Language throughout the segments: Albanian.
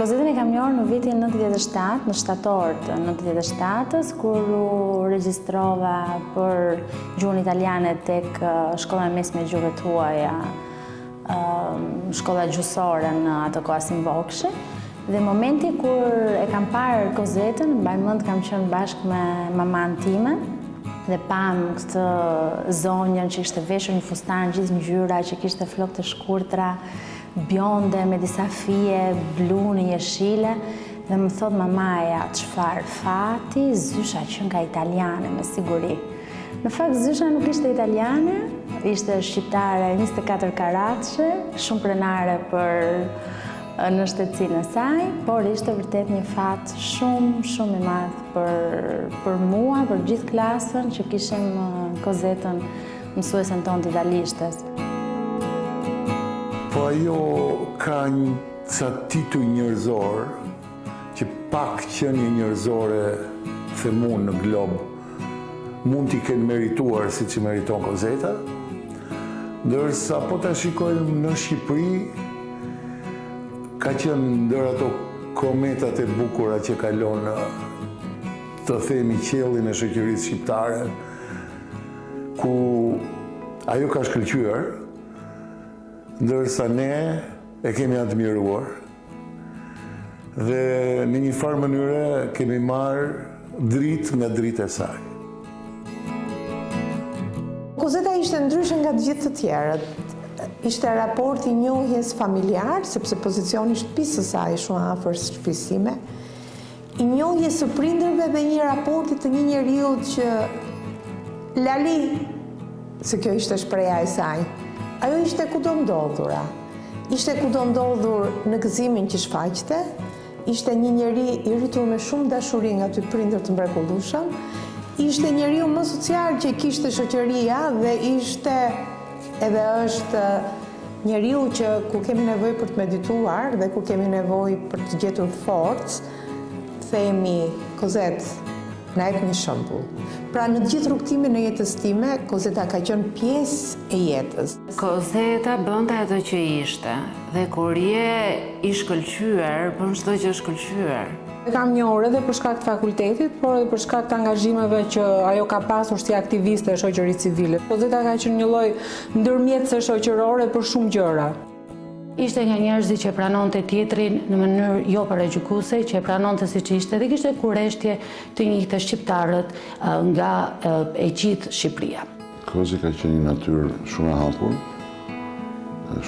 Kozetën e kam njohur në vitin 97, në shtator të 97-s, kur u regjistrova për gjuhën italiane tek shkolla e mesme e gjuhëve të huaja, shkolla gjusore në atë kohë Asim Vokshi. Dhe momenti kur e kam parë Kozetën, mbaj mend kam qenë bashkë me maman time dhe pam këtë zonjën që ishte veshur një fustan gjithë ngjyra, që kishte flokë të shkurtra, bjonde me disa fije, blu në jeshile, dhe më thot mamaja, çfarë fati, zysha që nga italiane me siguri. Në fakt zysha nuk ishte italiane, ishte shqiptare 24 karatëshe, shumë prenare në shtetësinë e saj, por ishte vërtet një fat shumë i madh për mua, për gjithë klasën që kishim Kozetën mësuesen tonë të italishtes. Po ajo ka një ca tituj njerëzor, që pak qenie njerëzore themun në glob, mund t'i kenë merituar si që meriton Kozeta, ndërsa po ta shikojmë në Shqipëri, ka qenë ndër ato kometat e bukura që kalon të themi qiellin e shoqërisë shqiptare, ku ajo ka shkëlqyer, ndërsa ne e kemi admiruar dhe në një farë mënyre kemi marrë dritë nga dritë e saj. Kozeta ishte ndryshe nga të gjithë të tjerët. Ishte raporti njohjes familjar, sepse pozicioni shtëpisë së saj shumë afër shtëpisë time, i njohjes së prindërve dhe një raporti të një njeriu që lali, se kjo ishte shpreha e saj. Ajo ishte kudo ndodhura. Ishte kudo ndodhur në gëzimin që shfaqte, ishte një njeri i rritur me shumë dashuri nga ty prindër të mrekullueshëm, ishte njeriu më social që kishte shoqëria dhe ishte edhe është njeriu që kur kemi nevojë për të medituar dhe kur kemi nevojë për të gjetur forcë, themi Kozet, na jep një shembull. Pra në gjithë rrugtimin e jetës time, Kozeta ka qenë pjesë e jetës. Kozeta bënte ato që ishte dhe kur je i shkëlqyer, bën çdo gjë shkëlqyer. E kam njohur edhe për shkak të fakultetit, por edhe për shkak të angazhimeve që ajo ka pasur si aktiviste e shoqërisë civile. Kozeta ka qenë një lloj ndërmjetëse shoqërore për shumë gjëra. Ishte nga njerëzit që pranonte tjetrin në mënyrë jo paragjykuese, që e pranonte siç ishte dhe kishte kurreshtje të njëjtë shqiptarët nga e gjithë Shqipëria. Kozi ka qenë një natyrë shumë e hapur,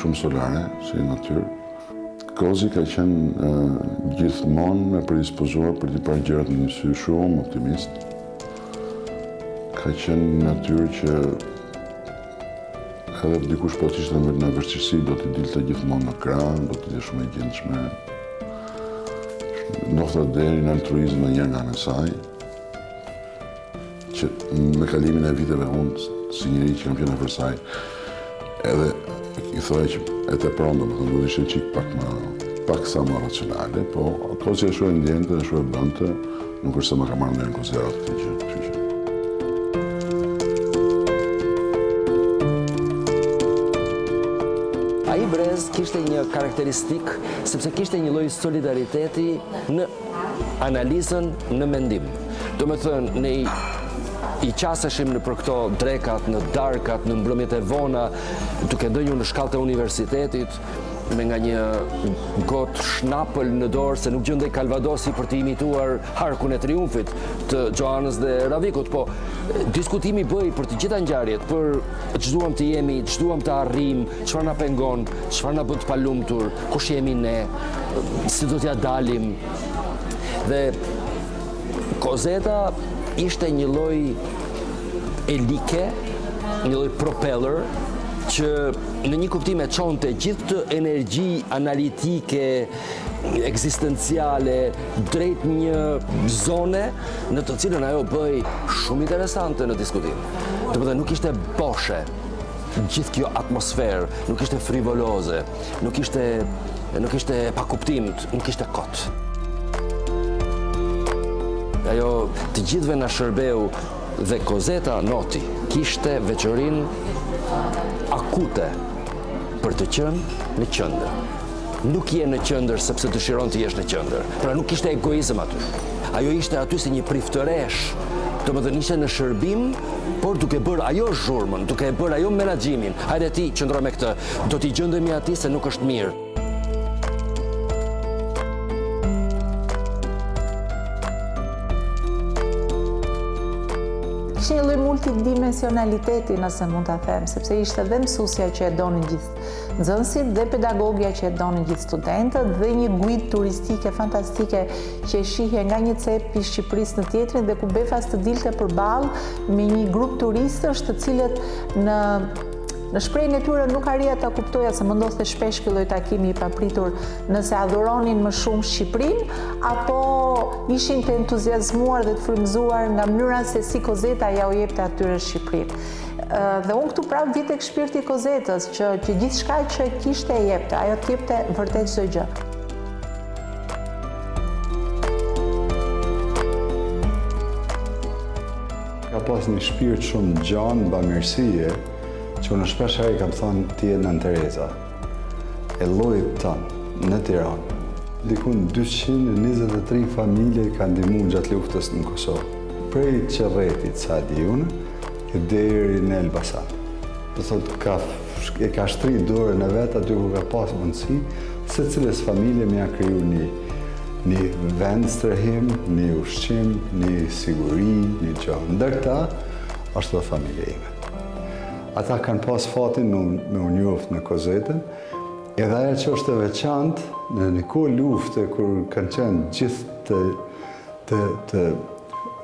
shumë solare si natyrë. Kozi ka qenë gjithmonë e predispozuar për të parë gjërat në një sy shumë optimist. Ka qenë një natyrë që edhe dikush po t'ishte në vështirësi, do t'i dilte gjithmonë në krah, do t'i ishte shumë e gjendshme. Ndoshta deri në altruizëm njëherë nga ana e saj, që me kalimin e viteve unë, si njëri që kam qenë nëpër saj, edhe i thoya që e tepron, domethënë do ishte çik pak sa më racionale, po ato që e shoh ndjente, e shoh bënte, nuk është se më ka marrë ndonjë konsiderat këtë gjë. Ai brez kishte një karakteristik, sepse kishte një lloj solidariteti në analizën, në mendim. Do me thënë, ne i qaseshim në për këto drekat, në darkat, në mbrëmjet e vona, duke ndonjë në shkallët e universitetit, me nga një got shnapël në dorë, se nuk gjendej Calvadosi për të imituar Harkun e Triumfit të Johannes dhe Ravikut, po diskutimi bëj për të gjitha ngjarjet, për ç'duam të jemi, ç'duam të arrijm, çfarë na pengon, çfarë na bën të palumtur, kush jemi ne, si do t'ja dalim. Dhe Kozeta ishte një lloj elike, një lloj propeller, që në një kuptim e çonte gjithë të energji analitike, ekzistenciale, drejt një zone në të cilën ajo bëj shumë interesante në diskutim. Domethënë nuk ishte boshe gjithë kjo atmosferë, nuk ishte frivoloze, nuk ishte pa kuptim, nuk ishte kot. Ajo të gjithëve na shërbeu dhe Kozeta noti kishte veçorinë akute për të qenë në qendër. nuk je në qendër sepse dëshiron të jesh në qendër. Pra nuk ishte egoizëm aty. Ajo ishte aty si një priftëresh. Domethënë ishte në shërbim, por duke bërë ajo zhurmën, duke bërë ajo menaxhimin. Hajde ti qëndro me këtë. Do t'i gjendemi atij se nuk është mirë. Ishte një lloj multidimensionaliteti, nëse mund ta them, sepse ishte dhe mësuesja që e donin gjithë nxënësit, dhe pedagogja që e donin gjithë studentët, dhe një guid turistike fantastike që e shihje nga një cep i Shqipërisë në tjetrin dhe ku befas të dilte përballë me një grup turistësh të cilët në shprehjen e tyre nuk arrija ta kuptoja, se më ndodhte shpesh ky lloj takimi i papritur, nëse adhuronin më shumë Shqipërinë apo ishin të entuziazmuar dhe të frymëzuar nga mënyra se si Kozeta ja u jepte atyre Shqipërinë. Dhe unë këtu prapë vjen tek shpirti i Kozetës, që gjithçka që kishte e jepte, ajo të jepte vërtet çdo gjë. Ka pas një shpirt shumë gjanë, bamirësie, që unë shpesh herë i kam thënë ti je Nën Tereza, e llojit tonë në Tiranë. Dikun 223 familje i kanë ndihmuar gjatë luftës në Kosovë. Prej Qerretit, sa di unë, deri në Elbasan. Do thotë e ka shtrit dorën e vet aty ku ka pas mundësi, secilës familje më ja kriju një vend strehim, një ushqim, një siguri, një gjë. Ndër këta është dhe familje ime. Ata kanë pas fatin me u njoftë në Kozetën, edhe ajo që është e veçantë në një kohë lufte kur kanë qenë gjithë të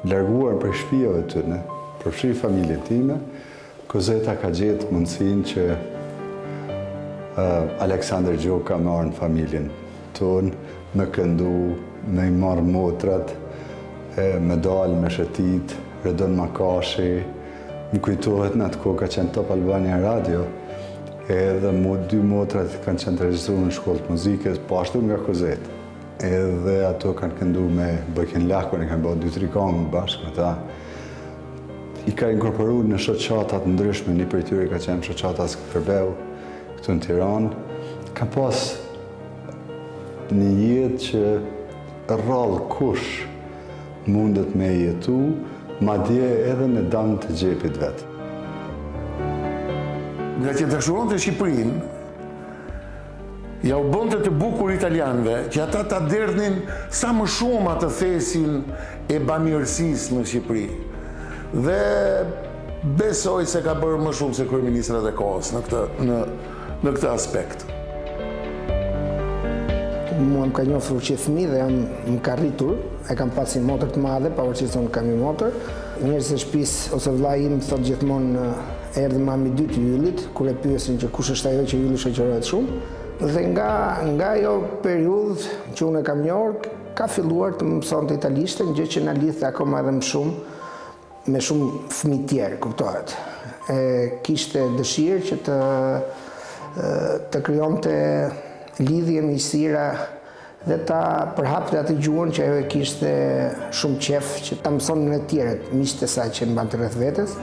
larguar për shtëpive tyre, përfshi familjen time, Kozeta ka gjetë mundësinë që Aleksandër Gjoka ka marrë në familjen tonë, me këndu, me i marrë motrat, me dalë, me shëtit, Redon Makashi. Më kujtohet në atë kohë ka qenë Top Albania Radio, edhe 2 motrat kanë qenë të regjistruar në shkollë të muzikës, po ashtu nga Kozeta. Edhe ato kanë këndu me Bëkin Lakun, e kanë bërë 2-3 këngë bashkë me ta. I ka inkorporuar në shoqata të ndryshme, një prej tyre ka qenë shoqata Skënderbeu, këtu në Tiranë. Ka pas një jetë që rrallë kush mundet me jetu, madje edhe në dam të xhepit vet. Nga që dashuronte Shqipërinë, ja u bënte të bukur italianëve që ata ta derdhnin sa më shumë atë thesin e bamirësisë në Shqipëri. Dhe besoj se ka bërë më shumë se kryeministrat e kohës në këtë aspekt. Mua më ka njoftur që fëmijë dhe më ka rritur, e kam pas një motër të madhe, pavarësisht se unë kam një motër. Njerëzit e shtëpisë ose vllai im thotë gjithmonë erdhi mami 2 të Yllit, kur e pyesin që kush është ajo që Ylli shoqërohet shumë. Dhe nga ajo periudhë që unë e kam njohur, ka filluar të mësonte italisht, gjë që na lidhte akoma edhe më shumë me shumë fëmijë tjerë, kuptohet. Kishte dëshirë që të krijonte lidhje, miqësira dhe ta përhapte atë gjuhën që ajo e kishte shumë qef që ta mëson në tjerët, miqtë e saj që mbante rreth vetes.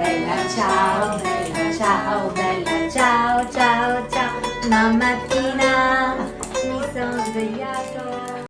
Bella ciao, bella ciao, bella ciao, ciao, ciao. Mamma Tina